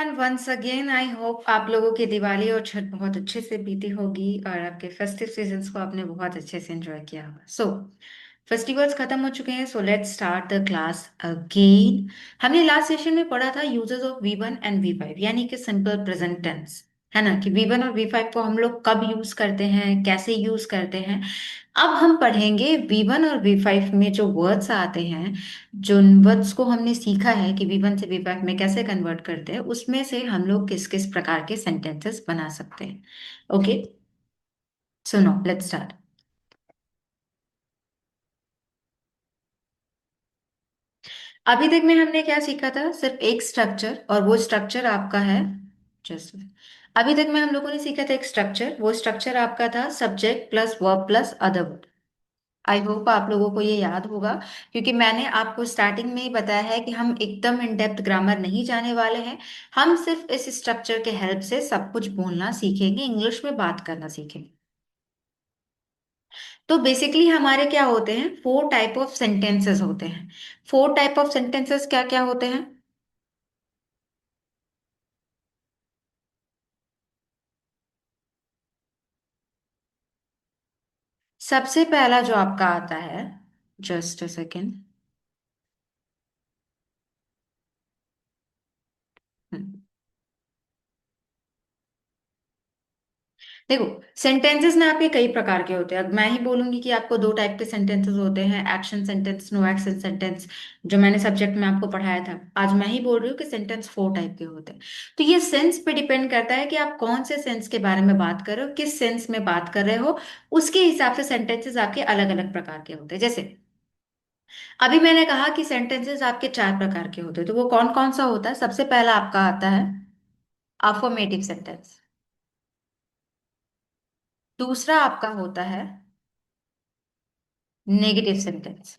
Everyone, once again I hope आप लोगों की दिवाली और छठ बहुत अच्छे से बीती होगी और आपके फेस्टिव सीजन्स को आपने बहुत अच्छे से एंजॉय किया होगा। फेस्टिवल्स खत्म हो चुके हैं, so let's start the class again. हमने लास्ट सेशन में पढ़ा था uses of V1 and V5, यानी कि सिंपल प्रेजेंट टेंस, है ना, कि V1 और V5 को हम लोग कब यूज करते हैं, कैसे यूज करते हैं। अब हम पढ़ेंगे V1 और V5 में जो वर्ड्स आते हैं, जो वर्ड्स को हमने सीखा है कि V1 से V5 में कैसे कन्वर्ट करते हैं, उसमें से हम लोग किस किस प्रकार के सेंटेंसेस बना सकते हैं। ओके, सुनो, लेट्स स्टार्ट। अभी तक में हमने क्या सीखा था? सिर्फ एक स्ट्रक्चर, और वो स्ट्रक्चर आपका है जस्ट। अभी तक में हम लोगों ने सीखा था एक स्ट्रक्चर, वो स्ट्रक्चर आपका था subject plus verb plus other word. आई होप आप लोगों को ये याद होगा, क्योंकि मैंने आपको स्टार्टिंग में ही बताया है कि हम एकदम इन डेप्थ ग्रामर नहीं जाने वाले हैं। हम सिर्फ इस स्ट्रक्चर के हेल्प से सब कुछ बोलना सीखेंगे, इंग्लिश में बात करना सीखेंगे। तो बेसिकली हमारे क्या होते हैं, फोर टाइप ऑफ सेंटेंसेस होते हैं। फोर टाइप ऑफ सेंटेंसेस क्या क्या होते हैं? सबसे पहला जो आपका आता है, जस्ट अ सेकेंड। देखो, सेंटेंसेस ना आपके कई प्रकार के होते हैं। अब मैं ही बोलूंगी कि आपको दो टाइप के सेंटेंसेस होते हैं, action sentence, no action sentence, जो मैंने सब्जेक्ट में आपको पढ़ाया था। आज मैं ही बोल रही हूँ कि सेंटेंस फोर टाइप के होते हैं। तो ये सेंस पे डिपेंड करता है कि आप कौन से सेंस के बारे में बात कर रहे हो, किस सेंस में बात कर रहे हो। उसके हिसाब से सेंटेंसेस आपके अलग अलग प्रकार के होते हैं। जैसे अभी मैंने कहा कि सेंटेंसेस आपके चार प्रकार के होते हैं, तो वो कौन कौन सा होता है? सबसे पहला आपका आता है अफर्मेटिव सेंटेंस। दूसरा आपका होता है नेगेटिव सेंटेंस।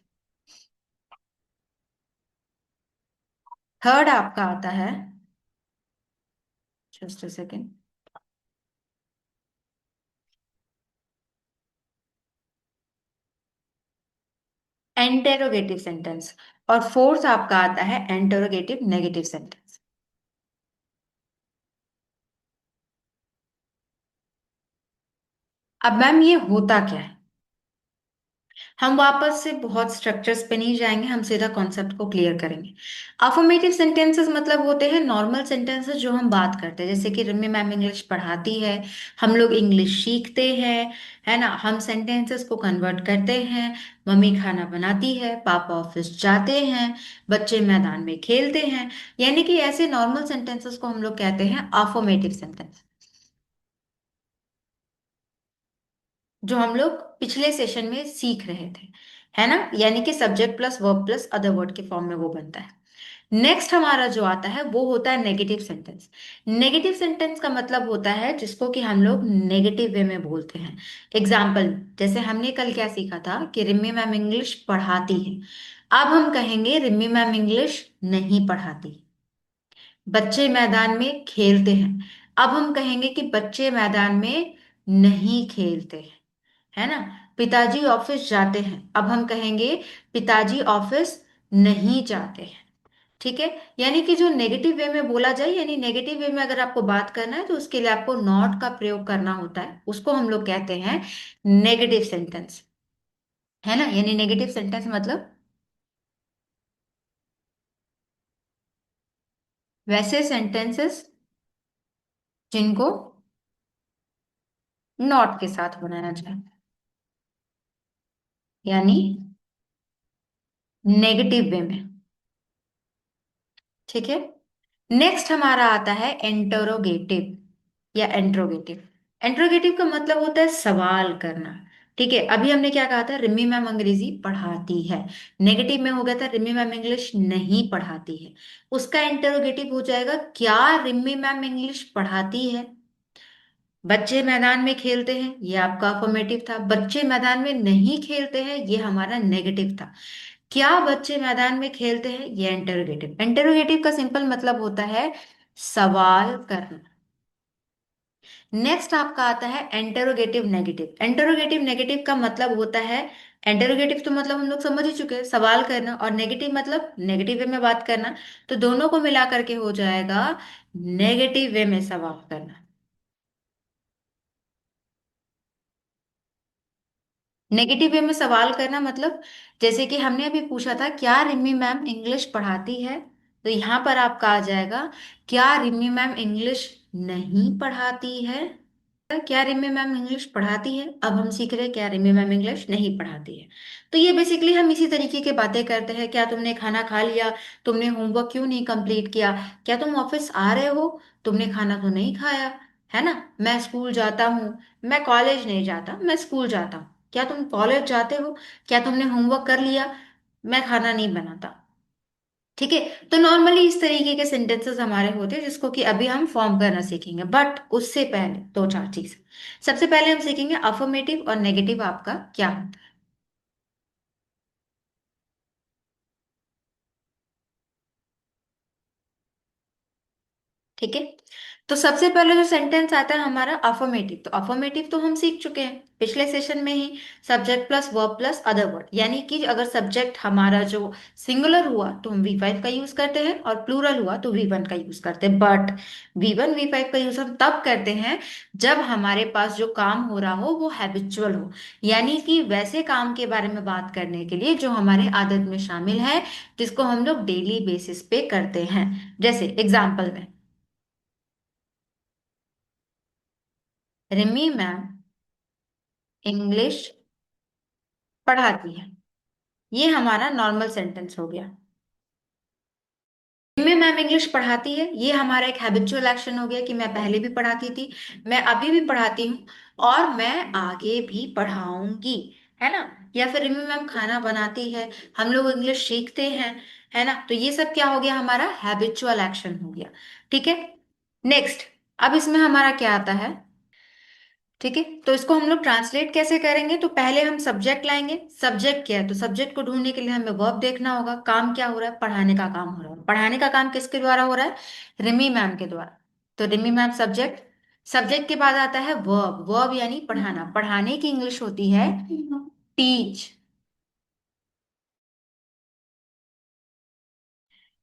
थर्ड आपका आता है, just a second, interrogative sentence. और फोर्थ आपका आता है इंटेरोगेटिव नेगेटिव सेंटेंस। अब मैम ये होता क्या है? हम वापस से बहुत स्ट्रक्चर्स पे नहीं जाएंगे, हम सीधा कॉन्सेप्ट को क्लियर करेंगे। अफर्मेटिव सेंटेंसेस मतलब होते हैं नॉर्मल सेंटेंसेस जो हम बात करते हैं, जैसे कि रिमी मैम इंग्लिश पढ़ाती है, हम लोग इंग्लिश सीखते हैं, है ना, हम सेंटेंसेस को कन्वर्ट करते हैं। मम्मी खाना बनाती है, पापा ऑफिस जाते हैं, बच्चे मैदान में खेलते हैं। यानी कि ऐसे नॉर्मल सेंटेंसेस को हम लोग कहते हैं अफर्मेटिव सेंटेंस, जो हम लोग पिछले सेशन में सीख रहे थे, है ना, यानी कि subject plus verb plus other word के फॉर्म में वो बनता है। नेक्स्ट हमारा जो आता है वो होता है नेगेटिव सेंटेंस। नेगेटिव सेंटेंस का मतलब होता है जिसको कि हम लोग नेगेटिव वे में बोलते हैं। एग्जाम्पल, जैसे हमने कल क्या सीखा था कि रिम्मी मैम इंग्लिश पढ़ाती है। अब हम कहेंगे रिम्मी मैम इंग्लिश नहीं पढ़ाती। बच्चे मैदान में खेलते हैं, अब हम कहेंगे कि बच्चे मैदान में नहीं खेलते हैं, है ना। पिताजी ऑफिस जाते हैं, अब हम कहेंगे पिताजी ऑफिस नहीं जाते हैं। ठीक है, यानी कि जो नेगेटिव वे में बोला जाए, यानी नेगेटिव वे में अगर आपको बात करना है तो उसके लिए आपको नॉट का प्रयोग करना होता है, उसको हम लोग कहते हैं नेगेटिव सेंटेंस, है ना। यानी नेगेटिव सेंटेंस मतलब वैसे सेंटेंसेस जिनको नॉट के साथ बनाया जाए, यानी नेगेटिव वे में। ठीक है, नेक्स्ट हमारा आता है इंटरोगेटिव या एंट्रोगेटिव। एंट्रोगेटिव का मतलब होता है सवाल करना। ठीक है, अभी हमने क्या कहा था, रिमी मैम अंग्रेजी पढ़ाती है। नेगेटिव में हो गया था रिमी मैम इंग्लिश नहीं पढ़ाती है। उसका इंटरोगेटिव हो जाएगा, क्या रिमी मैम इंग्लिश पढ़ाती है? बच्चे मैदान में खेलते हैं, ये आपका अफर्मेटिव था। बच्चे मैदान में नहीं खेलते हैं, ये हमारा नेगेटिव था। क्या बच्चे मैदान में खेलते हैं, ये इंटरोगेटिव। इंटरोगेटिव का सिंपल मतलब होता है सवाल करना। नेक्स्ट आपका आता है इंटेरोगेटिव नेगेटिव। इंटेरोगेटिव नेगेटिव का मतलब होता है, इंटेरोगेटिव तो मतलब हम लोग समझ ही चुके हैं, सवाल करना, और नेगेटिव मतलब नेगेटिव वे में बात करना। तो दोनों को मिला करके हो जाएगा नेगेटिव वे में सवाल करना। नेगेटिव वे में सवाल करना मतलब, जैसे कि हमने अभी पूछा था क्या रिमी मैम इंग्लिश पढ़ाती है, तो यहाँ पर आपका आ जाएगा क्या रिमी मैम इंग्लिश नहीं पढ़ाती है। क्या रिमी मैम इंग्लिश पढ़ाती है, अब हम सीख रहे हैं क्या रिमी मैम इंग्लिश नहीं पढ़ाती है। तो ये बेसिकली हम इसी तरीके की बातें करते हैं, क्या तुमने खाना खा लिया, तुमने होमवर्क क्यों नहीं कंप्लीट किया, क्या तुम ऑफिस आ रहे हो, तुमने खाना तो नहीं खाया, है ना, मैं स्कूल जाता हूँ, मैं कॉलेज नहीं जाता, मैं स्कूल जाता हूँ, क्या तुम कॉलेज जाते हो, क्या तुमने होमवर्क कर लिया, मैं खाना नहीं बनाता। ठीक है। तो नॉर्मली इस तरीके के सेंटेंसेस हमारे होते हैं जिसको कि अभी हम फॉर्म करना सीखेंगे, बट उससे पहले दो चार चीज। सबसे पहले हम सीखेंगे अफर्मेटिव और नेगेटिव आपका क्या होता है। ठीक है। तो सबसे पहले जो सेंटेंस आता है हमारा अफर्मेटिव, तो अफर्मेटिव तो हम सीख चुके हैं पिछले सेशन में ही, subject plus verb plus other word, यानी कि अगर सब्जेक्ट हमारा जो सिंगुलर हुआ तो हम V5 का यूज करते हैं, और प्लूरल हुआ तो V1 का यूज करते हैं। बट V1 V5 का यूज हम तब करते हैं जब हमारे पास जो काम हो रहा हो वो हैबिचुअल हो, यानी कि वैसे काम के बारे में बात करने के लिए जो हमारे आदत में शामिल है, जिसको हम लोग डेली बेसिस पे करते हैं। जैसे एग्जाम्पल में, रिमी मैम इंग्लिश पढ़ाती है, ये हमारा नॉर्मल सेंटेंस हो गया। रिमी मैम इंग्लिश पढ़ाती है, ये हमारा एक हैबिचुअल एक्शन हो गया कि मैं पहले भी पढ़ाती थी, मैं अभी भी पढ़ाती हूँ, और मैं आगे भी पढ़ाऊंगी, है ना। या फिर रिमी मैम खाना बनाती है, हम लोग इंग्लिश सीखते हैं, है ना। तो ये सब क्या हो गया, हमारा हैबिचुअल एक्शन हो गया। ठीक है। नेक्स्ट, अब इसमें हमारा क्या आता है, ठीक है, तो इसको हम लोग ट्रांसलेट कैसे करेंगे, तो पहले हम सब्जेक्ट लाएंगे। सब्जेक्ट क्या है, तो सब्जेक्ट को ढूंढने के लिए हमें वर्ब देखना होगा, काम क्या हो रहा है, पढ़ाने का काम हो रहा है, पढ़ाने का काम किसके द्वारा हो रहा है, रिमी मैम के द्वारा। तो रिमी मैम सब्जेक्ट, सब्जेक्ट के बाद आता है वर्ब, वर्ब यानी पढ़ाना, पढ़ाने की इंग्लिश होती है टीच,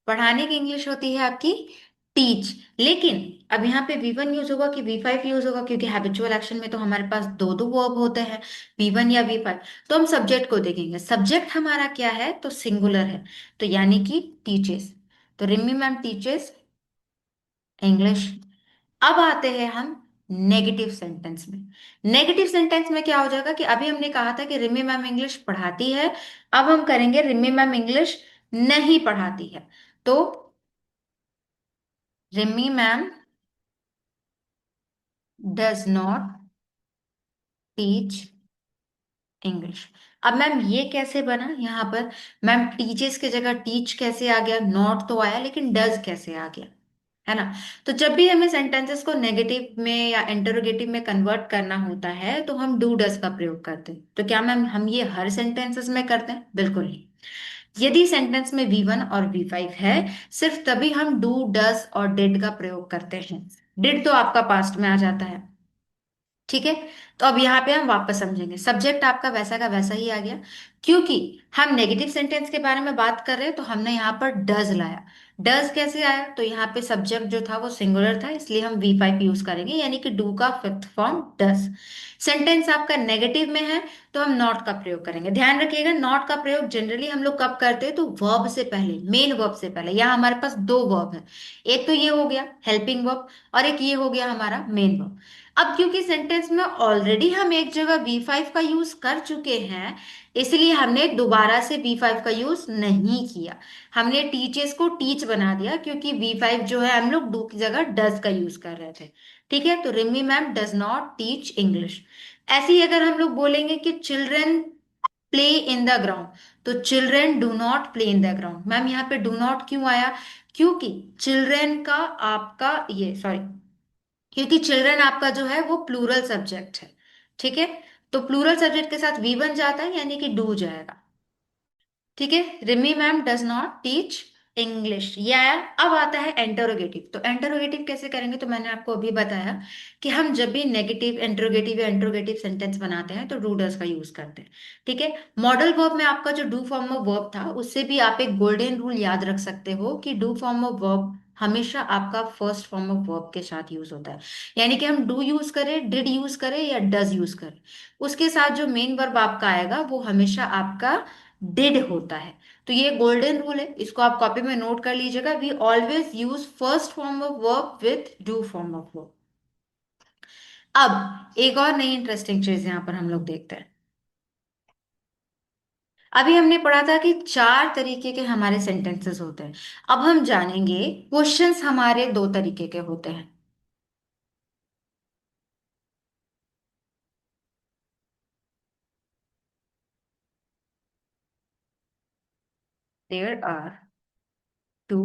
पढ़ाने की इंग्लिश होती है आपकी टीच। लेकिन अब यहाँ पे V1 यूज होगा कि V5 यूज होगा, क्योंकि हैबिचुअल एक्शन में तो हमारे पास दो दो वर्ब होते हैं, V1 या V5। तो हम सब्जेक्ट को देखेंगे, सब्जेक्ट हमारा क्या है, तो सिंगुलर है, तो यानी कि टीचेस। तो रिमी मैम टीचेस इंग्लिश। अब आते हैं हम नेगेटिव सेंटेंस में। नेगेटिव सेंटेंस में क्या हो जाएगा कि अभी हमने कहा था कि रिमी मैम इंग्लिश पढ़ाती है, अब हम करेंगे रिमी मैम इंग्लिश नहीं पढ़ाती है। तो Rimi ma'am does not teach English. अब मैम ये कैसे बना यहाँ पर, मैम टीचेस की जगह टीच कैसे आ गया, नॉट तो आया लेकिन डज कैसे आ गया, है ना। तो जब भी हमें सेंटेंसेस को नेगेटिव में या इंटरोगेटिव में कन्वर्ट करना होता है तो हम डू डज का प्रयोग करते हैं। तो क्या मैम हम ये हर सेंटेंसेस में करते हैं, बिल्कुल नहीं। यदि सेंटेंस में V1 और V5 है, सिर्फ तभी हम डू डज और डिड का प्रयोग करते हैं। डिड तो आपका पास्ट में आ जाता है। ठीक है। तो अब यहाँ पे हम वापस समझेंगे, सब्जेक्ट आपका वैसा का वैसा ही आ गया, क्योंकि हम नेगेटिव सेंटेंस के बारे में बात कर रहे हैं, तो हमने यहाँ पर डज लाया। डज कैसे आया, तो यहाँ पे सब्जेक्ट जो था वो सिंगुलर था, इसलिए हम V5 यूज करेंगे, यानी कि डू का फिफ्थ फॉर्म डज। सेंटेंस आपका नेगेटिव में है, तो हम नॉट का प्रयोग करेंगे। ध्यान रखिएगा, नॉट का प्रयोग जनरली हम लोग कब करते हैं, तो वर्ब से पहले, मेन वर्ब से पहले। यहाँ हमारे पास दो वर्ब है, एक तो ये हो गया हेल्पिंग वर्ब, और एक ये हो गया हमारा मेन वर्ब। अब क्योंकि सेंटेंस में ऑलरेडी हम एक जगह V5 का यूज कर चुके हैं, इसलिए हमने दोबारा से V5 का यूज नहीं किया। हमने टीचर्स को टीच बना दिया, क्योंकि V5 जो है हम लोग डू की जगह डज का यूज कर रहे थे। ठीक है। तो Rimi ma'am does not teach English. ऐसे ही अगर हम लोग बोलेंगे कि children play in the ground, तो children do not play in the ground. Ma'am यहाँ पे डू नॉट क्यों आया, क्योंकि चिल्ड्रन का आपका ये सॉरी क्योंकि चिल्ड्रन आपका जो है वो प्लूरल सब्जेक्ट है। ठीक है। तो प्लूरल सब्जेक्ट के साथ V1 जाता है, यानी कि डू जाएगा। ठीक है। Rimi ma'am does not teach English या। अब आता है इंटरोगेटिव। तो इंटरोगेटिव कैसे करेंगे, तो मैंने आपको अभी बताया कि हम जब भी नेगेटिव इंटरोगेटिव या इंटरोगेटिव सेंटेंस बनाते हैं तो डू डज का यूज करते हैं। ठीक है। मॉडल वर्ब में आपका जो डू फॉर्म ऑफ वर्ब था उससे भी आप एक गोल्डन रूल याद रख सकते हो कि डू फॉर्म ऑफ वर्ब हमेशा आपका फर्स्ट फॉर्म ऑफ वर्ब के साथ यूज होता है। यानी कि हम डू यूज करें, डिड यूज करें या डज यूज करें, उसके साथ जो मेन वर्ब आपका आएगा वो हमेशा आपका डिड होता है। तो ये गोल्डन रूल है, इसको आप कॉपी में नोट कर लीजिएगा। We always use first form of verb with do form of verb. अब एक और नई इंटरेस्टिंग चीज यहाँ पर हम लोग देखते हैं। अभी हमने पढ़ा था कि चार तरीके के हमारे सेंटेंसेस होते हैं। अब हम जानेंगे क्वेश्चंस हमारे दो तरीके के होते हैं। There are two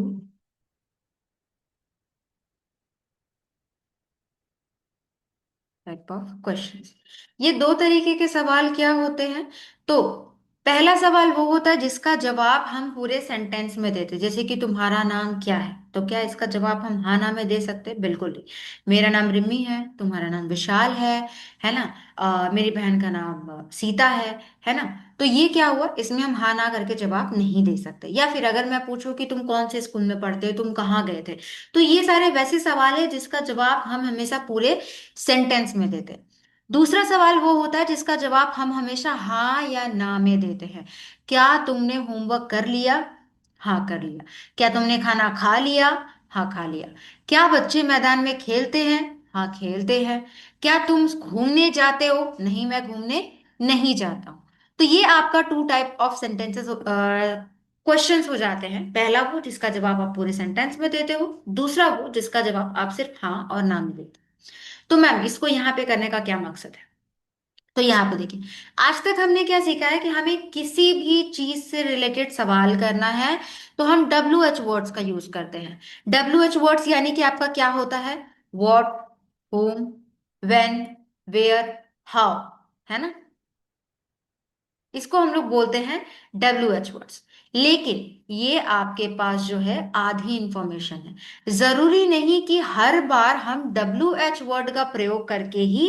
type of questions. ये दो तरीके के सवाल क्या होते हैं, तो पहला सवाल वो होता है जिसका जवाब हम पूरे सेंटेंस में देते हैं। जैसे कि तुम्हारा नाम क्या है, तो क्या इसका जवाब हम हाँ ना में दे सकते हैं? बिल्कुल नहीं। मेरा नाम रिमी है, तुम्हारा नाम विशाल है ना? मेरी बहन का नाम सीता है ना? तो ये क्या हुआ, इसमें हम हाँ ना करके जवाब नहीं दे सकते। या फिर अगर मैं पूछूं कि तुम कौन से स्कूल में पढ़ते हो, तुम कहाँ गए थे, तो ये सारे वैसे सवाल है जिसका जवाब हम हमेशा पूरे सेंटेंस में देते हैं। दूसरा सवाल वो होता है जिसका जवाब हम हमेशा हाँ या ना में देते हैं। क्या तुमने होमवर्क कर लिया? हाँ कर लिया। क्या तुमने खाना खा लिया? हाँ खा लिया। क्या बच्चे मैदान में खेलते हैं? हाँ खेलते हैं। क्या तुम घूमने जाते हो? नहीं मैं घूमने नहीं जाता हूँ। तो ये आपका two type of sentences questions हो जाते हैं। पहला वो जिसका जवाब आप पूरे सेंटेंस में देते हो, दूसरा वो जिसका जवाब आप सिर्फ हाँ और ना में देते हो। तो मैम इसको यहाँ पे करने का क्या मकसद है, तो यहाँ पे देखिए, आज तक हमने क्या सीखा है कि हमें किसी भी चीज से रिलेटेड सवाल करना है तो हम WH वर्ड्स का यूज करते हैं। WH वर्ड्स यानी कि आपका क्या होता है, what, whom, when, where, how, है ना? इसको हम लोग बोलते हैं WH वर्ड्स। लेकिन ये आपके पास जो है आधी इंफॉर्मेशन है। जरूरी नहीं कि हर बार हम WH वर्ड का प्रयोग करके ही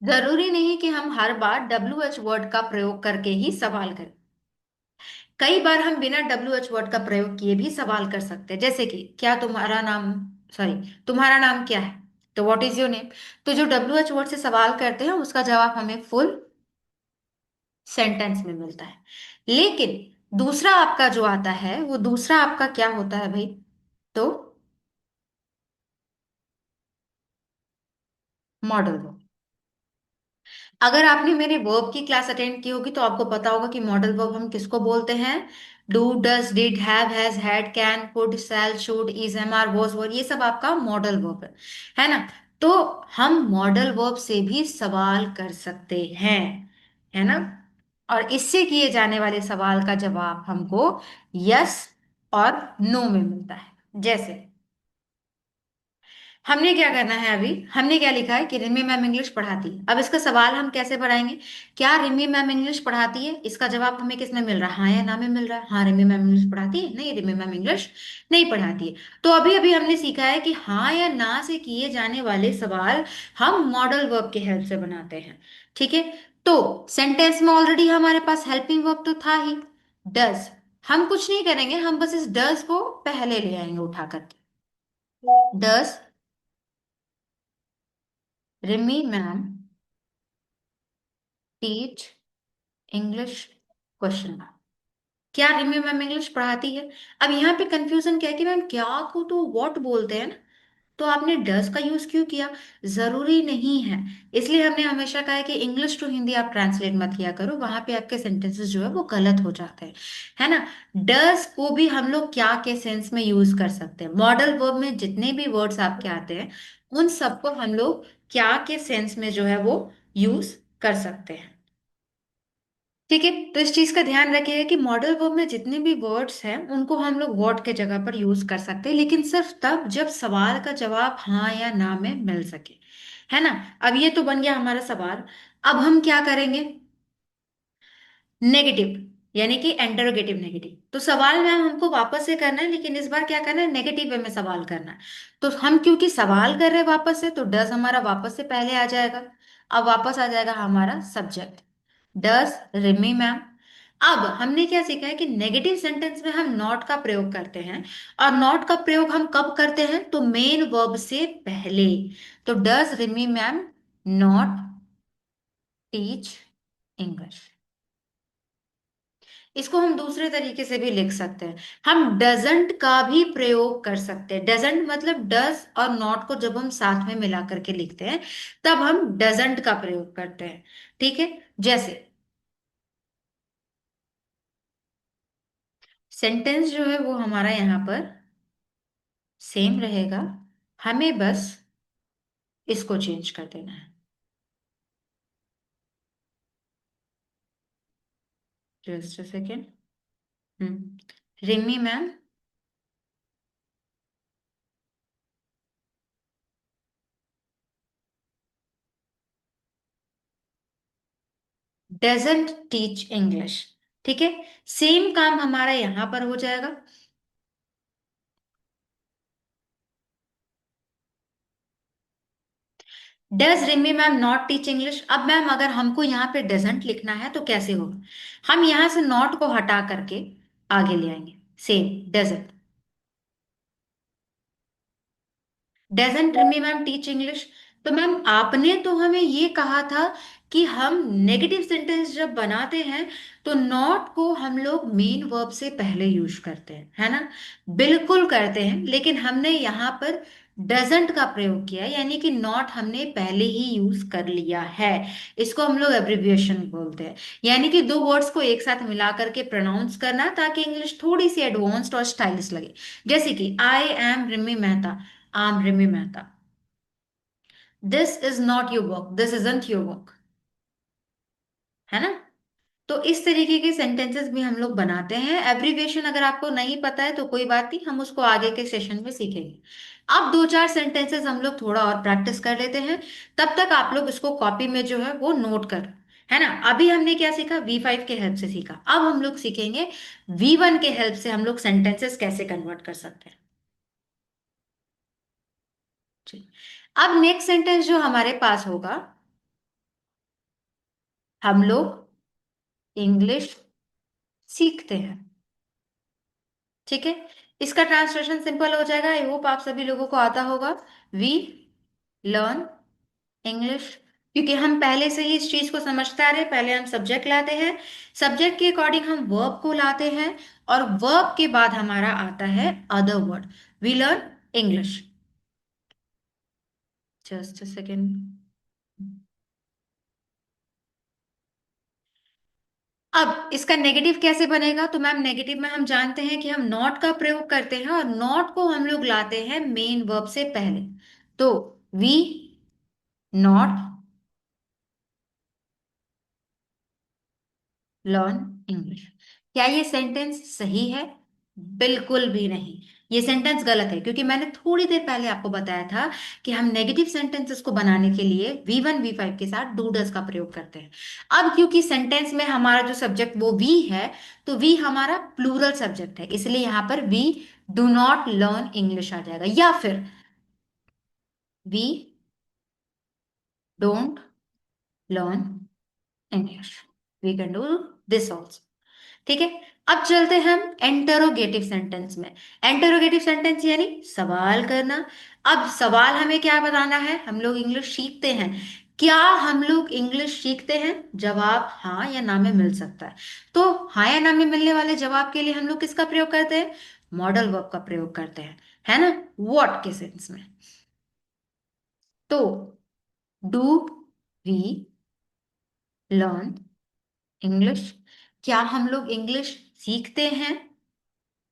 जरूरी नहीं कि हम हर बार WH वर्ड का प्रयोग करके ही सवाल करें। कई बार हम बिना WH वर्ड का प्रयोग किए भी सवाल कर सकते हैं। जैसे कि क्या तुम्हारा नाम, सॉरी, तुम्हारा नाम क्या है, तो व्हाट इज योर नेम। तो जो WH वर्ड से सवाल करते हैं उसका जवाब हमें फुल सेंटेंस में मिलता है। लेकिन दूसरा आपका जो आता है वो दूसरा आपका क्या होता है भाई, तो मॉडल वर्ब। अगर आपने मेरे वर्ब की क्लास अटेंड की होगी तो आपको पता होगा कि मॉडल वर्ब हम किसको बोलते हैं। Do, does, did, have, has, had, can, could, shall, should, is, am, are, was, were, ये सब आपका मॉडल वर्ब है ना? तो हम मॉडल वर्ब से भी सवाल कर सकते हैं, है ना? और इससे किए जाने वाले सवाल का जवाब हमको यस और नो में मिलता है। जैसे हमने क्या करना है, अभी हमने क्या लिखा है कि रिमी मैम इंग्लिश पढ़ाती है। अब इसका सवाल हम कैसे बढ़ाएंगे, क्या रिमी मैम इंग्लिश पढ़ाती है, इसका जवाब हमें किसमें मिल रहा है, हाँ या ना में मिल रहा है। हाँ रिमी मैम इंग्लिश पढ़ाती है, नहीं रिमी मैम इंग्लिश नहीं पढ़ाती है। तो अभी अभी हमने सीखा है कि हाँ या ना से किए जाने वाले सवाल हम मॉडल वर्ब के हेल्प से बनाते हैं। ठीक है। तो सेंटेंस में ऑलरेडी हमारे पास हेल्पिंग वर्ब तो था ही, डज। हम कुछ नहीं करेंगे, हम बस इस डज को पहले ले आएंगे उठा करके। Does Rimi ma'am teach English, question mark. क्या रिमी मैम इंग्लिश पढ़ाती है? अब यहाँ पे कंफ्यूजन क्या है कि मैम क्या को तो व्हाट बोलते हैं ना, तो आपने डस का यूज क्यों किया? जरूरी नहीं है। इसलिए हमने हमेशा कहा है कि इंग्लिश टू हिंदी आप ट्रांसलेट मत किया करो, वहां पे आपके सेंटेंसेस जो है वो गलत हो जाते हैं, है ना? डस को भी हम लोग क्या के सेंस में यूज कर सकते हैं, मॉडल वर्ब में जितने भी वर्ड्स आपके आते हैं उन सबको हम लोग क्या के सेंस में जो है वो यूज कर सकते हैं। ठीक है। तो इस चीज का ध्यान रखिएगा कि मॉडल वर्ब में जितने भी वर्ड्स हैं उनको हम लोग व्हाट के जगह पर यूज कर सकते हैं, लेकिन सिर्फ तब जब सवाल का जवाब हाँ या ना में मिल सके, है ना? अब ये तो बन गया हमारा सवाल। अब हम क्या करेंगे, नेगेटिव, यानी कि इंटरोगेटिव नेगेटिव। तो सवाल मैम हमको वापस से करना है, लेकिन इस बार क्या करना है, नेगेटिव वे में सवाल करना है। तो हम क्योंकि सवाल कर रहे हैं वापस से, तो डस हमारा वापस से पहले आ जाएगा। अब वापस आ जाएगा हमारा सब्जेक्ट, डस रिमी मैम। अब हमने क्या सीखा है कि नेगेटिव सेंटेंस में हम नॉट का प्रयोग करते हैं, और नॉट का प्रयोग हम कब करते हैं, तो मेन वर्ब से पहले। तो does Rimi ma'am not teach English. इसको हम दूसरे तरीके से भी लिख सकते हैं, हम डजंट का भी प्रयोग कर सकते हैं। डजंट मतलब डज और नॉट को जब हम साथ में मिला करके लिखते हैं, तब हम डजंट का प्रयोग करते हैं। ठीक है, जैसे सेंटेंस जो है वो हमारा यहाँ पर सेम रहेगा, हमें बस इसको चेंज कर देना है। Just a second. Rimi ma'am doesn't teach English. ठीक है, सेम काम हमारा यहां पर हो जाएगा। Does Rimi ma'am not teach English. अब मैम अगर हमको यहाँ पे डजंट लिखना है तो कैसे होगा, हम यहाँ से नॉट को हटा करके आगे ले आएंगे, same doesn't. Doesn't Rimi ma'am teach English. तो मैम आपने तो हमें ये कहा था कि हम नेगेटिव सेंटेंस जब बनाते हैं तो नॉट को हम लोग मेन वर्ब से पहले यूज करते हैं, है ना। बिल्कुल करते हैं, लेकिन हमने यहाँ पर डजंट का प्रयोग किया है, यानी कि नॉट हमने पहले ही यूज कर लिया है। इसको हम लोग एब्रिविएशन बोलते हैं, यानी कि दो वर्ड्स को एक साथ मिला करके प्रोनाउंस करना ताकि इंग्लिश थोड़ी सी एडवांस्ड और स्टाइलिश लगे। जैसे कि I am Rimi Mehta, I'm Rimi Mehta. This is not your work. This isn't your work. है ना। तो इस तरीके के सेंटेंसेस भी हम लोग बनाते हैं। एब्रीविएशन अगर आपको नहीं पता है तो कोई बात नहीं, हम उसको आगे के सेशन में सीखेंगे। अब दो चार सेंटेंसेस हम लोग थोड़ा और प्रैक्टिस कर लेते हैं। तब तक आप लोग इसको कॉपी में जो है वो नोट कर, है ना। अभी हमने क्या सीखा, V5 के हेल्प से सीखा। अब हम लोग सीखेंगे V1 के हेल्प से हम लोग सेंटेंसेस कैसे कन्वर्ट कर सकते हैं। ठीक। अब नेक्स्ट सेंटेंस जो हमारे पास होगा, हम लोग इंग्लिश सीखते हैं। ठीक है, इसका ट्रांसलेशन सिंपल हो जाएगा, आई होप आप सभी लोगों को आता होगा। We learn English. क्योंकि हम पहले से ही इस चीज को समझते आ रहे हैं, पहले हम सब्जेक्ट लाते हैं, सब्जेक्ट के अकॉर्डिंग हम वर्ब को लाते हैं, और वर्ब के बाद हमारा आता है other word. We learn English. Just a second. अब इसका नेगेटिव कैसे बनेगा, तो मैम नेगेटिव में हम जानते हैं कि हम नॉट का प्रयोग करते हैं, और नॉट को हम लोग लाते हैं मेन वर्ब से पहले। तो वी नॉट लर्न इंग्लिश। क्या ये सेंटेंस सही है, बिल्कुल भी नहीं। ये सेंटेंस गलत है, क्योंकि मैंने थोड़ी देर पहले आपको बताया था कि हम नेगेटिव सेंटेंसेस को बनाने के लिए V1 V5 के साथ डू डज का प्रयोग करते हैं। अब क्योंकि सेंटेंस में हमारा जो सब्जेक्ट वो वी है, तो वी हमारा प्लूरल सब्जेक्ट है, इसलिए यहां पर we do not learn English आ जाएगा, या फिर we don't learn English. We can do this also. ठीक है, अब चलते हैं हम इंटरोगेटिव सेंटेंस में। इंटरोगेटिव सेंटेंस यानी सवाल करना। अब सवाल हमें क्या बताना है, हम लोग इंग्लिश सीखते हैं। क्या हम लोग इंग्लिश सीखते हैं, जवाब हाँ या ना में मिल सकता है। तो हाँ या ना में मिलने वाले जवाब के लिए हम लोग किसका प्रयोग करते हैं, मॉडल वर्ब का प्रयोग करते हैं, है ना। व्हाट के सेंस में। तो डू वी लर्न इंग्लिश, क्या हम लोग इंग्लिश सीखते हैं,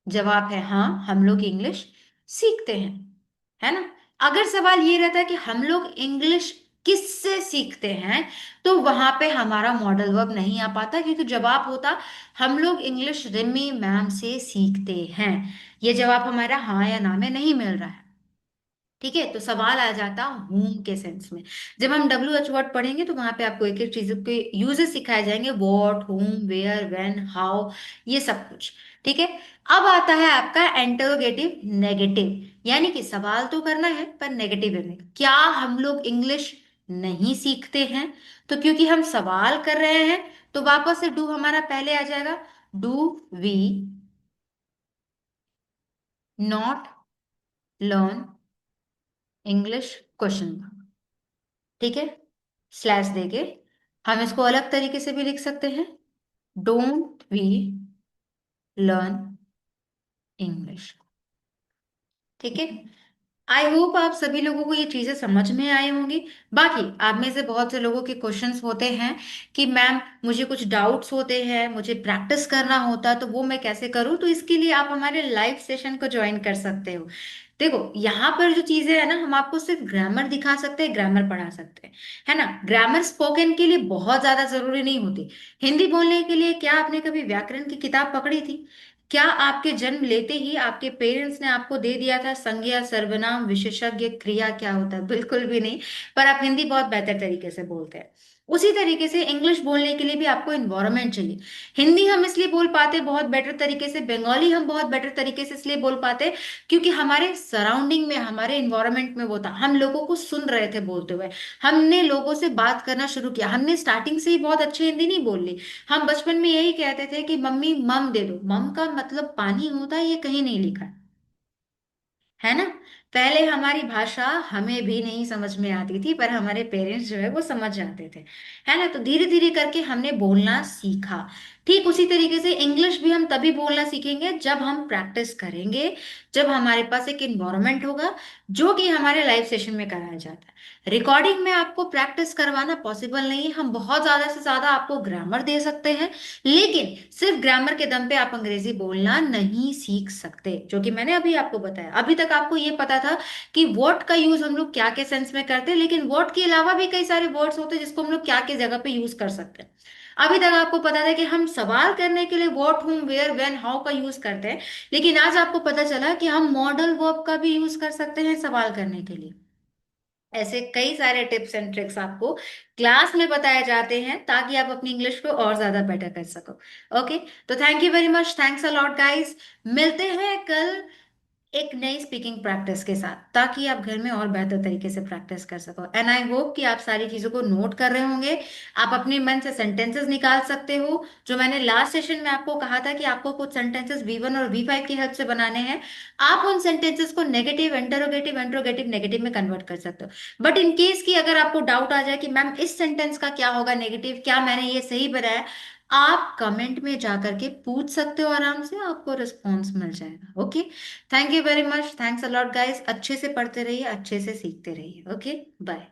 जवाब है हाँ, हम लोग इंग्लिश सीखते हैं, है ना। अगर सवाल ये रहता है कि हम लोग इंग्लिश किससे सीखते हैं, तो वहां पे हमारा मॉडल वर्ब नहीं आ पाता, क्योंकि जवाब होता हम लोग इंग्लिश रिमी मैम से सीखते हैं। ये जवाब हमारा हाँ या ना में नहीं मिल रहा है। ठीक है, तो सवाल आ जाता होम के सेंस में। जब हम WH वर्ड पढ़ेंगे तो वहां पे आपको एक एक चीज के यूजेस सिखाए जाएंगे, what, whom, where, when, how, ये सब कुछ। ठीक है। अब आता है आपका इंटरोगेटिव नेगेटिव, यानी कि सवाल तो करना है पर नेगेटिव वे में। क्या हम लोग इंग्लिश नहीं सीखते हैं? तो क्योंकि हम सवाल कर रहे हैं तो वापस से डू हमारा पहले आ जाएगा। Do we not learn English question? ठीक है। स्लैश देके हम इसको अलग तरीके से भी लिख सकते हैं, डोंट वी लर्न इंग्लिश। ठीक है। आई होप आप सभी लोगों को ये चीजें समझ में आई होंगी। बाकी आप में से बहुत से लोगों के क्वेश्चंस होते हैं कि मैम मुझे कुछ डाउट्स होते हैं, मुझे प्रैक्टिस करना होता है, तो वो मैं कैसे करूं? तो इसके लिए आप हमारे लाइव सेशन को ज्वाइन कर सकते हो। देखो, यहाँ पर जो चीजें है ना, हम आपको सिर्फ ग्रामर दिखा सकते हैं, ग्रामर पढ़ा सकते हैं, है ना। ग्रामर स्पोकन के लिए बहुत ज्यादा जरूरी नहीं होती। हिंदी बोलने के लिए क्या आपने कभी व्याकरण की किताब पकड़ी थी? क्या आपके जन्म लेते ही आपके पेरेंट्स ने आपको दे दिया था संज्ञा, सर्वनाम, विशेषज्ञ, क्रिया क्या होता है? बिल्कुल भी नहीं। पर आप हिंदी बहुत बेहतर तरीके से बोलते हैं। उसी तरीके से इंग्लिश बोलने के लिए भी आपको इन्वायरमेंट चाहिए। हिंदी हम इसलिए बोल पाते बहुत बेटर तरीके से, बंगाली हम बहुत बेटर तरीके से इसलिए बोल पाते क्योंकि हमारे सराउंडिंग में, हमारे इन्वायरमेंट में वो था, हम लोगों को सुन रहे थे बोलते हुए। हमने लोगों से बात करना शुरू किया, हमने स्टार्टिंग से ही बहुत अच्छी हिंदी नहीं बोल ली। हम बचपन में यही कहते थे कि मम्मी मम दे दो, मम का मतलब पानी होता है, ये कहीं नहीं लिखा है ना। पहले हमारी भाषा हमें भी नहीं समझ में आती थी, पर हमारे पेरेंट्स जो है वो समझ जाते थे, है ना। तो धीरे धीरे करके हमने बोलना सीखा। ठीक उसी तरीके से इंग्लिश भी हम तभी बोलना सीखेंगे जब हम प्रैक्टिस करेंगे, जब हमारे पास एक इन्वायरमेंट होगा, जो कि हमारे लाइव सेशन में कराया जाता है। रिकॉर्डिंग में आपको प्रैक्टिस करवाना पॉसिबल नहीं है। हम बहुत ज्यादा से ज्यादा आपको ग्रामर दे सकते हैं, लेकिन सिर्फ ग्रामर के दम पे आप अंग्रेजी बोलना नहीं सीख सकते, जो कि मैंने अभी आपको बताया। अभी तक आपको ये पता था कि वॉट का यूज हम लोग क्या के सेंस में करते हैं, लेकिन वॉट के अलावा भी कई सारे वर्ड्स होते हैं जिसको हम लोग क्या के जगह पे यूज कर सकते हैं। अभी तक आपको पता था कि हम सवाल करने के लिए वॉट, हुम, वेयर, व्हेन, हाउ का यूज करते हैं, लेकिन आज आपको पता चला कि हम मॉडल वर्ब का भी यूज कर सकते हैं सवाल करने के लिए। ऐसे कई सारे टिप्स एंड ट्रिक्स आपको क्लास में बताए जाते हैं ताकि आप अपनी इंग्लिश को और ज्यादा बेटर कर सको। ओके। तो thank you very much, thanks a lot guys. मिलते हैं कल एक नई स्पीकिंग प्रैक्टिस के साथ, ताकि आप घर में और बेहतर तरीके से प्रैक्टिस कर सको। एंड आई होप कि आप सारी चीजों को नोट कर रहे होंगे। आप अपने मन से सेंटेंसेस निकाल सकते हो, जो मैंने लास्ट सेशन में आपको कहा था कि आपको कुछ सेंटेंसेस V1 और V5 की हेल्प से बनाने हैं। आप उन सेंटेंसेस को नेगेटिव, इंटरोगेटिव, इंट्रोगेटिव, नेगेटिव में कन्वर्ट कर सकते हो। बट इन केस की अगर आपको डाउट आ जाए कि मैम इस सेंटेंस का क्या होगा नेगेटिव, क्या मैंने ये सही बनाया, आप कमेंट में जाकर के पूछ सकते हो, आराम से आपको रिस्पॉन्स मिल जाएगा। Okay. Thank you very much, thanks a lot guys. अच्छे से पढ़ते रहिए, अच्छे से सीखते रहिए। ओके। बाय।